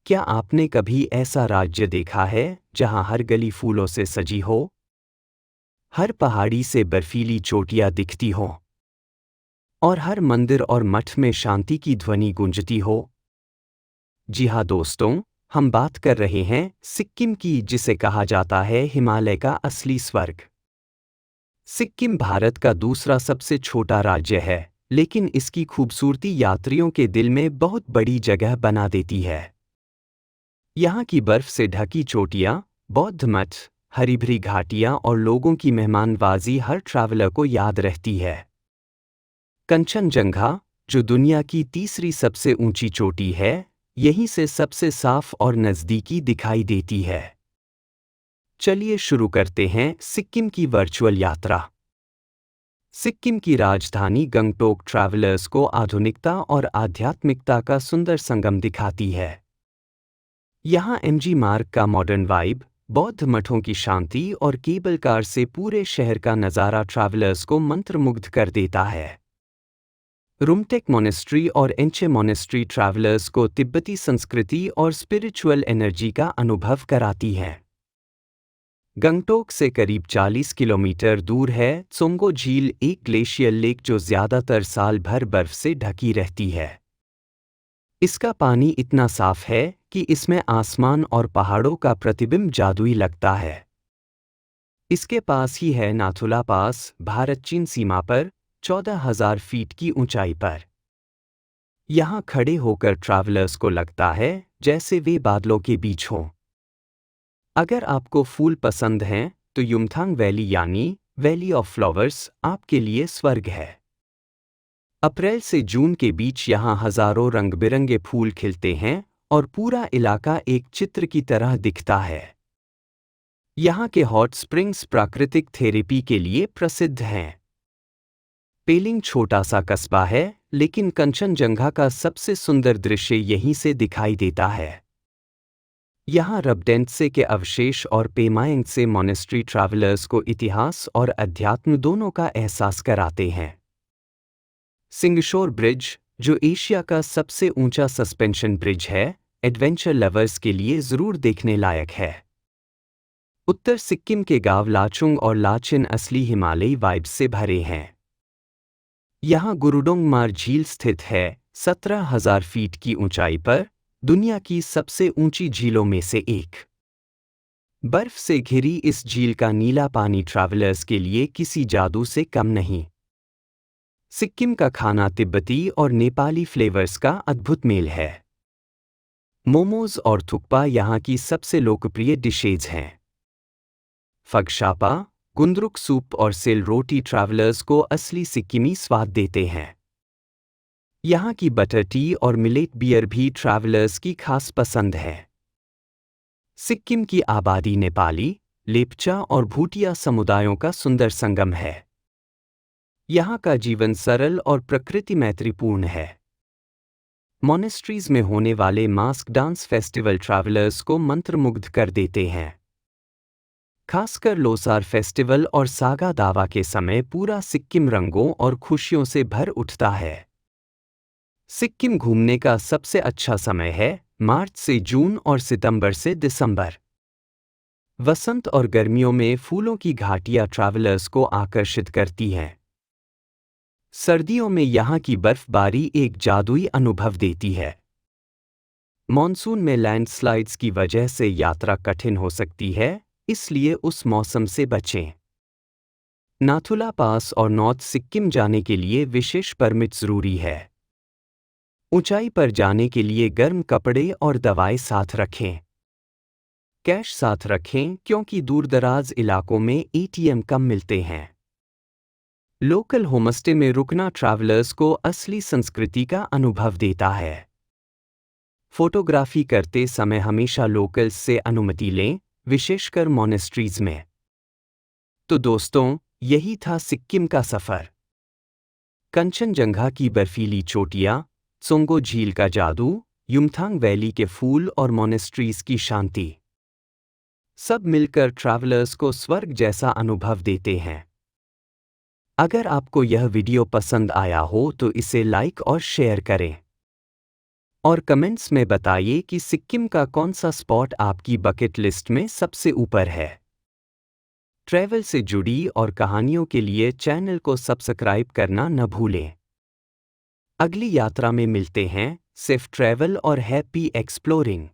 क्या आपने कभी ऐसा राज्य देखा है जहां हर गली फूलों से सजी हो, हर पहाड़ी से बर्फीली चोटियां दिखती हों और हर मंदिर और मठ में शांति की ध्वनि गूंजती हो? जी हाँ दोस्तों, हम बात कर रहे हैं सिक्किम की, जिसे कहा जाता है हिमालय का असली स्वर्ग। सिक्किम भारत का दूसरा सबसे छोटा राज्य है, लेकिन इसकी खूबसूरती यात्रियों के दिल में बहुत बड़ी जगह बना देती है। यहाँ की बर्फ से ढकी चोटियाँ, बौद्ध मठ, हरी भरी घाटियाँ और लोगों की मेहमानवाजी हर ट्रैवलर को याद रहती है। कंचनजंगा, जो दुनिया की तीसरी सबसे ऊंची चोटी है, यहीं से सबसे साफ और नज़दीकी दिखाई देती है। चलिए शुरू करते हैं सिक्किम की वर्चुअल यात्रा। सिक्किम की राजधानी गंगटोक ट्रैवलर्स को आधुनिकता और आध्यात्मिकता का सुंदर संगम दिखाती है। यहाँ एमजी मार्ग का मॉडर्न वाइब, बौद्ध मठों की शांति और केबल कार से पूरे शहर का नज़ारा ट्रैवलर्स को मंत्रमुग्ध कर देता है। रुमटेक मोनेस्ट्री और एंचे मोनेस्ट्री ट्रैवलर्स को तिब्बती संस्कृति और स्पिरिचुअल एनर्जी का अनुभव कराती हैं। गंगटोक से करीब 40 किलोमीटर दूर है त्सोंगो झील, एक ग्लेशियर लेक जो ज़्यादातर साल भर बर्फ से ढकी रहती है। इसका पानी इतना साफ है कि इसमें आसमान और पहाड़ों का प्रतिबिंब जादुई लगता है। इसके पास ही है नाथुला पास, भारत-चीन सीमा पर 14,000 फीट की ऊंचाई पर। यहाँ खड़े होकर ट्रैवलर्स को लगता है जैसे वे बादलों के बीच हों। अगर आपको फूल पसंद हैं, तो युमथांग वैली यानी वैली ऑफ फ्लावर्स आपके लिए स्वर्ग है। अप्रैल से जून के बीच यहाँ हजारों रंग बिरंगे फूल खिलते हैं और पूरा इलाका एक चित्र की तरह दिखता है। यहाँ के हॉट स्प्रिंग्स प्राकृतिक थेरेपी के लिए प्रसिद्ध हैं। पेलिंग छोटा सा कस्बा है, लेकिन कंचनजंगा का सबसे सुंदर दृश्य यहीं से दिखाई देता है। यहाँ रबडेंटसे के अवशेष और पेमायांगसे मोनेस्ट्री ट्रैवलर्स को इतिहास और अध्यात्म दोनों का एहसास कराते हैं। सिंगशोर ब्रिज, जो एशिया का सबसे ऊंचा सस्पेंशन ब्रिज है, एडवेंचर लवर्स के लिए जरूर देखने लायक है। उत्तर सिक्किम के गांव लाचुंग और लाचिन असली हिमालयी वाइब्स से भरे हैं। यहाँ गुरुडोंगमार झील स्थित है, 17,000 फीट की ऊंचाई पर, दुनिया की सबसे ऊंची झीलों में से एक। बर्फ से घिरी इस झील का नीला पानी ट्रैवलर्स के लिए किसी जादू से कम नहीं। सिक्किम का खाना तिब्बती और नेपाली फ्लेवर्स का अद्भुत मेल है। मोमोज और थुक्पा यहाँ की सबसे लोकप्रिय डिशेज हैं। फगशापा, गुंद्रुक सूप और सेल रोटी ट्रैवलर्स को असली सिक्किमी स्वाद देते हैं। यहाँ की बटर टी और मिलेट बियर भी ट्रैवलर्स की खास पसंद है। सिक्किम की आबादी नेपाली, लेप्चा और भूटिया समुदायों का सुंदर संगम है। यहाँ का जीवन सरल और प्रकृति मैत्रीपूर्ण है। मोनेस्ट्रीज में होने वाले मास्क डांस फेस्टिवल ट्रैवलर्स को मंत्रमुग्ध कर देते हैं। खासकर लोसार फेस्टिवल और सागा दावा के समय पूरा सिक्किम रंगों और खुशियों से भर उठता है। सिक्किम घूमने का सबसे अच्छा समय है मार्च से जून और सितंबर से दिसंबर। वसंत और गर्मियों में फूलों की घाटियां ट्रैवलर्स को आकर्षित करती हैं। सर्दियों में यहाँ की बर्फबारी एक जादुई अनुभव देती है। मॉनसून में लैंडस्लाइड्स की वजह से यात्रा कठिन हो सकती है, इसलिए उस मौसम से बचें। नाथुला पास और नॉर्थ सिक्किम जाने के लिए विशेष परमिट जरूरी है। ऊंचाई पर जाने के लिए गर्म कपड़े और दवाएं साथ रखें। कैश साथ रखें क्योंकि दूरदराज इलाकों में एटीएम कम मिलते हैं। लोकल होमस्टे में रुकना ट्रैवलर्स को असली संस्कृति का अनुभव देता है। फोटोग्राफी करते समय हमेशा लोकल्स से अनुमति लें, विशेषकर मोनेस्ट्रीज में। तो दोस्तों, यही था सिक्किम का सफर। कंचनजंगा की बर्फीली चोटियां, त्सोंगो झील का जादू, युमथांग वैली के फूल और मोनेस्ट्रीज की शांति, सब मिलकर ट्रैवलर्स को स्वर्ग जैसा अनुभव देते हैं। अगर आपको यह वीडियो पसंद आया हो तो इसे लाइक और शेयर करें। और कमेंट्स में बताइए कि सिक्किम का कौन सा स्पॉट आपकी बकेट लिस्ट में सबसे ऊपर है। ट्रैवल से जुड़ी और कहानियों के लिए चैनल को सब्सक्राइब करना न भूलें। अगली यात्रा में मिलते हैं। सेफ ट्रैवल और हैप्पी एक्सप्लोरिंग।